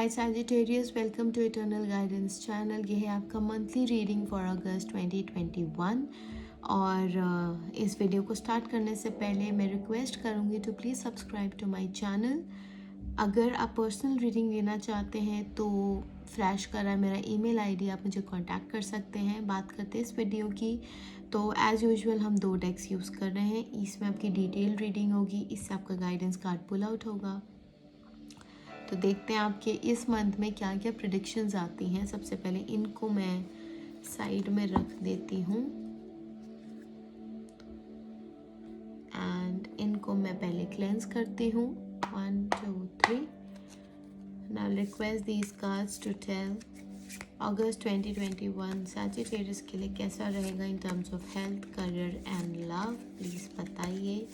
Hi Sagittarius, welcome to eternal guidance channel. ये है आपका मंथली रीडिंग फॉर अगस्त 2021। और इस वीडियो को स्टार्ट करने से पहले मैं रिक्वेस्ट करूँगी to please subscribe to my channel. अगर आप पर्सनल रीडिंग लेना चाहते हैं तो फ्लैश कर रहा है मेरा ईमेल आईडी, आप मुझे कांटेक्ट कर सकते हैं। बात करते हैं इस वीडियो की, तो एज़ यूजुअल हम 2 डेक्स यूज़ कर रहे हैं। इसमें आपकी डिटेल रीडिंग होगी, इससे आपका गाइडेंस कार्ड पुल आउट होगा। तो देखते हैं आपके इस मंथ में क्या क्या प्रेडिक्शंस आती हैं। सबसे पहले इनको मैं साइड में रख देती हूँ एंड इनको मैं पहले क्लेंस करती हूँ। 1 2 3। Now request these cards to tell August 2021 Sagittarius के लिए कैसा रहेगा in terms of health, career and love. Please बताइए।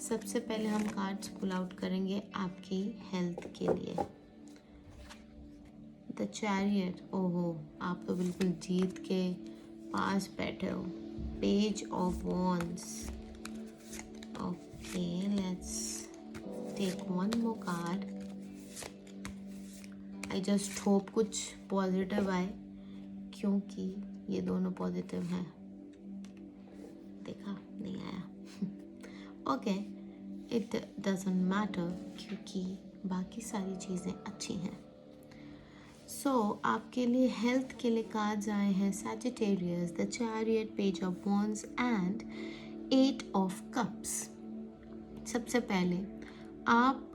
सबसे पहले हम कार्ड्स पुल आउट करेंगे आपकी हेल्थ के लिए। द चैरियट, ओहो आप तो बिल्कुल जीत के पास बैठे हो। Page of wands, okay let's take one more card. I just hope कुछ पॉजिटिव आए, क्योंकि ये दोनों पॉजिटिव हैं। देखा नहीं आया। ओके, इट डजंट मैटर क्योंकि बाकी सारी चीज़ें अच्छी हैं। आपके लिए हेल्थ के लिए कार्ड्स आए हैं Sagittarius, the chariot, page of wands and 8 of cups. सबसे पहले आप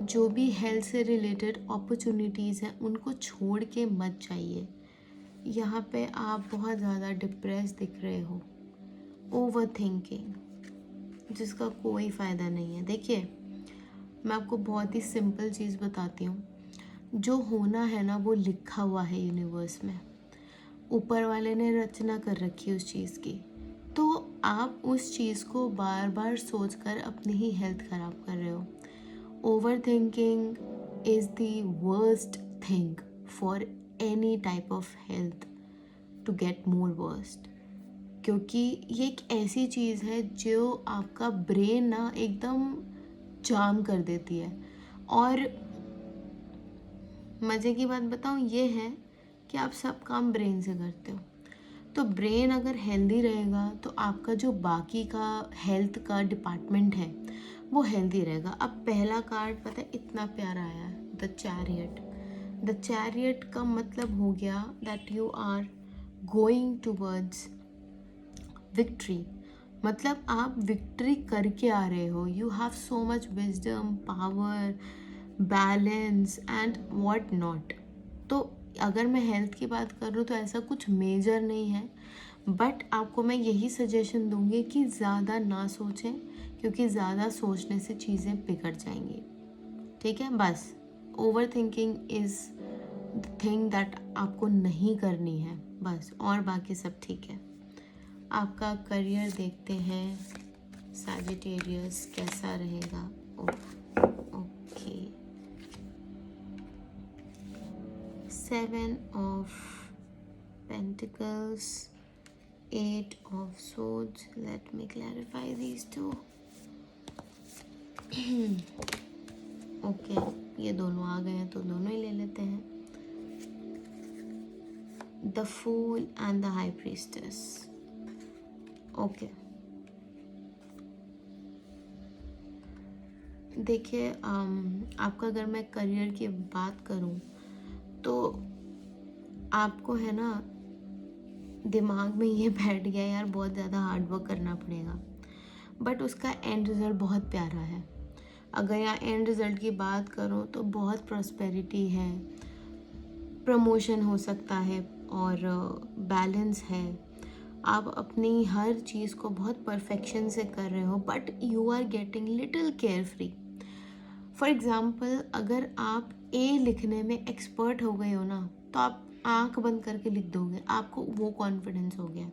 जो भी हेल्थ से रिलेटेड अपॉर्चुनिटीज़ हैं उनको छोड़ के मत जाइए। यहाँ पे आप बहुत ज़्यादा डिप्रेस दिख रहे हो, ओवर थिंकिंग, जिसका कोई फ़ायदा नहीं है। देखिए मैं आपको बहुत ही सिंपल चीज़ बताती हूँ। जो होना है ना वो लिखा हुआ है यूनिवर्स में, ऊपर वाले ने रचना कर रखी है उस चीज़ की। तो आप उस चीज़ को बार बार सोचकर अपनी ही हेल्थ ख़राब कर रहे हो। Overthinking is the worst thing for any type of health to get more worst, क्योंकि ये एक ऐसी चीज़ है जो आपका ब्रेन ना एकदम जाम कर देती है। और मज़े की बात बताऊँ ये है कि आप सब काम ब्रेन से करते हो। तो ब्रेन अगर हेल्दी रहेगा तो आपका जो बाकी का हेल्थ का डिपार्टमेंट है वो हेल्दी रहेगा। अब पहला कार्ड पता है इतना प्यारा आया है, द चैरियट। द चैरियट का मतलब हो गया that you are going towards victory. मतलब आप विक्ट्री करके आ रहे हो। You have so much wisdom, power, balance and what not. तो अगर मैं हेल्थ की बात करूँ तो ऐसा कुछ मेजर नहीं है, बट आपको मैं यही सजेशन दूंगी कि ज़्यादा ना सोचें, क्योंकि ज़्यादा सोचने से चीज़ें बिगड़ जाएंगी। ठीक है, बस over thinking is the thing that आपको नहीं करनी है बस, और बाकी सब ठीक है। आपका करियर देखते हैं सैजिटेरियस कैसा रहेगा। Okay, 7 of Pentacles, 8 of Swords. Let me clarify these two. Okay, ये दोनों आ गए हैं तो दोनों ही ले लेते हैं। The fool and the high priestess. Okay, देखिए आपका अगर मैं करियर की बात करूं तो आपको है ना दिमाग में ये बैठ गया यार बहुत ज़्यादा हार्ड वर्क करना पड़ेगा, बट उसका एंड रिज़ल्ट बहुत प्यारा है। अगर यहाँ एंड रिज़ल्ट की बात करूँ तो बहुत प्रॉस्पेरिटी है, प्रमोशन हो सकता है और बैलेंस है। आप अपनी हर चीज़ को बहुत परफेक्शन से कर रहे हो, but you are getting little care free. For example अगर आप ए लिखने में एक्सपर्ट हो गए हो ना तो आप आंख बंद करके लिख दोगे, आपको वो कॉन्फिडेंस हो गया।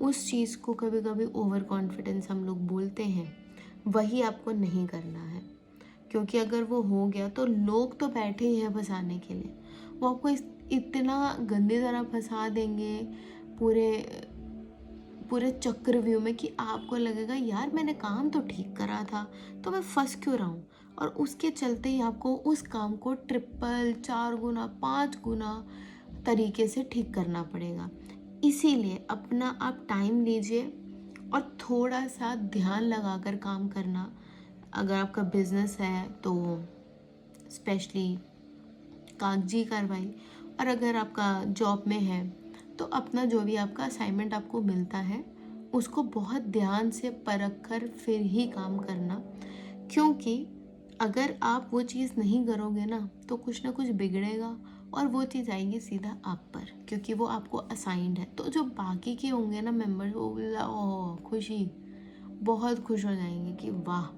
उस चीज़ को कभी कभी ओवर कॉन्फिडेंस हम लोग बोलते हैं, वही आपको नहीं करना है। क्योंकि अगर वो हो गया तो लोग तो बैठे ही हैं फंसाने के लिए। वो आपको इतना गंदी तरह फंसा देंगे पूरे पूरे चक्रव्यूह में कि आपको लगेगा यार मैंने काम तो ठीक करा था तो मैं फंस क्यों रहा हूँ। और उसके चलते ही आपको उस काम को ट्रिपल, 4 गुना, 5 गुना तरीके से ठीक करना पड़ेगा। इसीलिए अपना आप टाइम लीजिए और थोड़ा सा ध्यान लगाकर काम करना। अगर आपका बिजनेस है तो स्पेशली कागजी कार्रवाई, और अगर आपका जॉब में है तो अपना जो भी आपका असाइनमेंट आपको मिलता है उसको बहुत ध्यान से परख कर फिर ही काम करना, क्योंकि अगर आप वो चीज़ नहीं करोगे ना तो कुछ ना कुछ बिगड़ेगा और वो चीज़ आएगी सीधा आप पर, क्योंकि वो आपको असाइंड है। तो जो बाकी के होंगे ना मेंबर्स, वो ओह खुशी, बहुत खुश हो जाएंगे कि वाह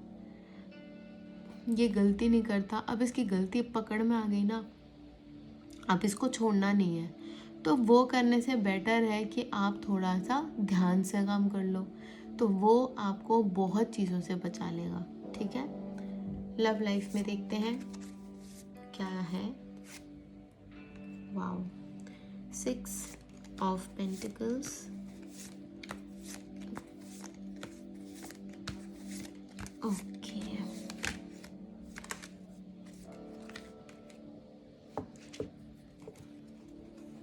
ये गलती नहीं करता, अब इसकी गलती पकड़ में आ गई ना, अब इसको छोड़ना नहीं है। तो वो करने से बेटर है कि आप थोड़ा सा ध्यान से काम कर लो, तो वो आपको बहुत चीज़ों से बचा लेगा। ठीक है, लव लाइफ में देखते हैं क्या है। Wow, 6 of pentacles, okay,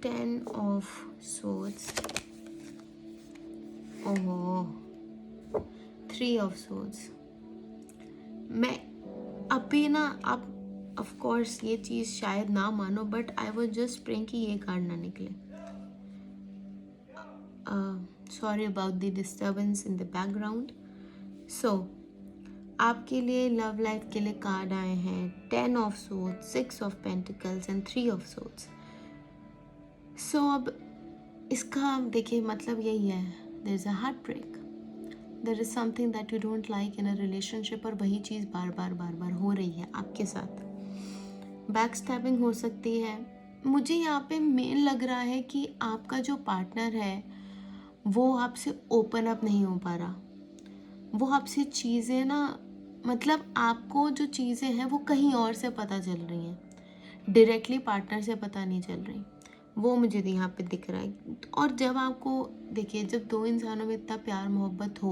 10 of swords, oh, 3 of swords। मैं अभी ना, आप ऑफ कोर्स ये चीज़ शायद ना मानो, but I was just praying कि ये कार्ड ना निकले। Sorry about the disturbance in the background. So आपके लिए लव लाइफ के लिए कार्ड आए हैं 10 of swords, 6 of pentacles and 3 of swords। So अब इसका देखिए मतलब यही है, there is a heart break, there is something that you don't like in a relationship, और वही चीज़ बार बार हो रही है आपके साथ। बैक स्टैबिंग हो सकती है। मुझे यहाँ पे मेन लग रहा है कि आपका जो पार्टनर है वो आपसे ओपन अप नहीं हो पा रहा, वो आपसे चीज़ें ना, मतलब आपको जो चीज़ें हैं वो कहीं और से पता चल रही हैं, डायरेक्टली पार्टनर से पता नहीं चल रही, वो मुझे यहाँ पे दिख रहा है। और जब आपको देखिए, जब 2 इंसानों में इतना प्यार मोहब्बत हो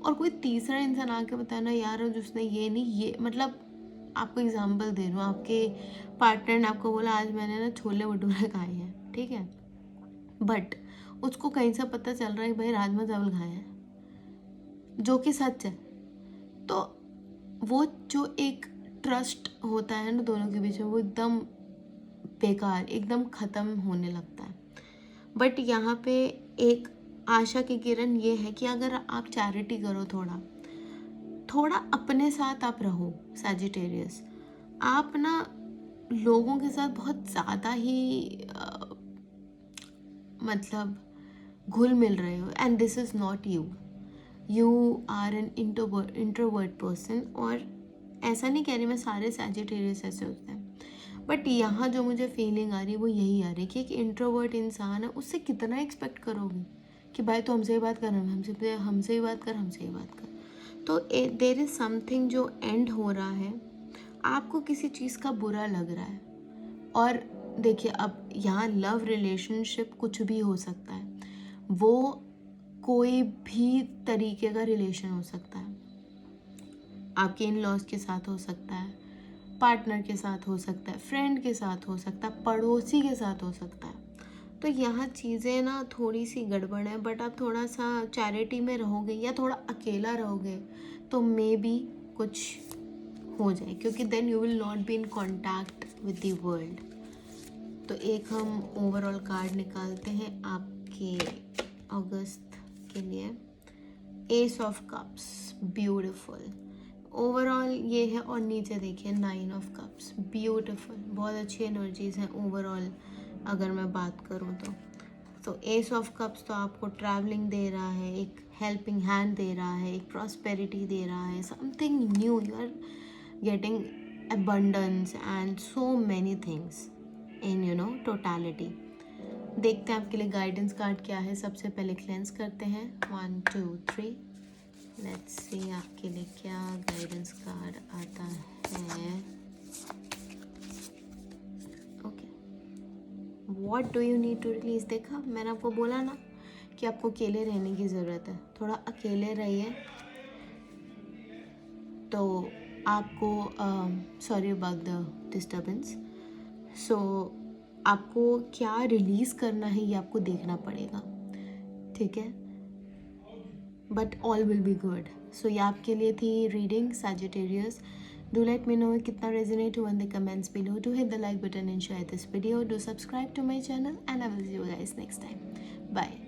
और कोई तीसरा इंसान आके बताए ना यार जिसने ये नहीं, ये मतलब आपको एग्जांपल दे रही हूँ, आपके पार्टनर ने आपको बोला आज मैंने ना छोले भटूरे खाए हैं, ठीक है, बट उसको कहीं से पता चल रहा है कि भाई राजमा चावल खाए हैं, जो कि सच है। तो वो जो एक ट्रस्ट होता है ना दोनों के बीच में, वो एकदम बेकार, एकदम ख़त्म होने लगता है। बट यहाँ पे एक आशा की किरण ये है कि अगर आप चैरिटी करो, थोड़ा थोड़ा अपने साथ आप रहो सैजिटेरियस, आप ना लोगों के साथ बहुत ज़्यादा ही मतलब घुल मिल रहे हो, and this is not you, you are an introvert person. और ऐसा नहीं कह रही मैं सारे सैजिटेरियस ऐसे होते हैं, बट यहाँ जो मुझे फीलिंग आ रही है वो यही आ रही है कि एक इंट्रोवर्ट इंसान है, उससे कितना एक्सपेक्ट करोगे कि भाई तो हमसे ही बात कर, हमसे ही बात कर, हमसे ही बात कर। तो देर इज़ समथिंग जो एंड हो रहा है, आपको किसी चीज़ का बुरा लग रहा है। और देखिए अब यहाँ लव रिलेशनशिप कुछ भी हो सकता है, वो कोई भी तरीके का रिलेशन हो सकता है, आपके इन लॉज के साथ हो सकता है, पार्टनर के साथ हो सकता है, फ्रेंड के साथ हो सकता है, पड़ोसी के साथ हो सकता है। तो यहाँ चीज़ें ना थोड़ी सी गड़बड़ है, बट आप थोड़ा सा चैरिटी में रहोगे या थोड़ा अकेला रहोगे तो मे बी कुछ हो जाए, क्योंकि then you will not be in contact with the world. तो एक हम ओवरऑल कार्ड निकालते हैं आपके अगस्त के लिए, S of cups, beautiful overall ये है, और नीचे देखिए 9 ऑफ कप्स, ब्यूटिफुल, बहुत अच्छी एनर्जीज हैं ओवरऑल अगर मैं बात करूँ तो एस ऑफ कप्स तो आपको ट्रैवलिंग दे रहा है, एक हेल्पिंग हैंड दे रहा है, एक प्रॉस्पेरिटी दे रहा है, something new, you are getting abundance and so many things in totality। देखते हैं आपके लिए गाइडेंस कार्ड क्या है। सबसे पहले क्लेंस करते हैं, 1 2 3, लेट्स सी आपके लिए क्या गाइडेंस कार्ड आता है। Okay, what do you need to release. देखा, मैंने आपको बोला ना कि आपको अकेले रहने की ज़रूरत है, थोड़ा अकेले रहिए तो आपको सॉरी अबाउट द डिस्टर्बेंस। सो आपको क्या रिलीज़ करना है ये आपको देखना पड़ेगा, ठीक है, but all will be good. So ये आपके लिए थी reading Sagittarius. Do let me know कितना रेजोनेट हुआ in the comments below. Do hit the like button and share this video. Do subscribe to my channel and I will see you guys next time. Bye.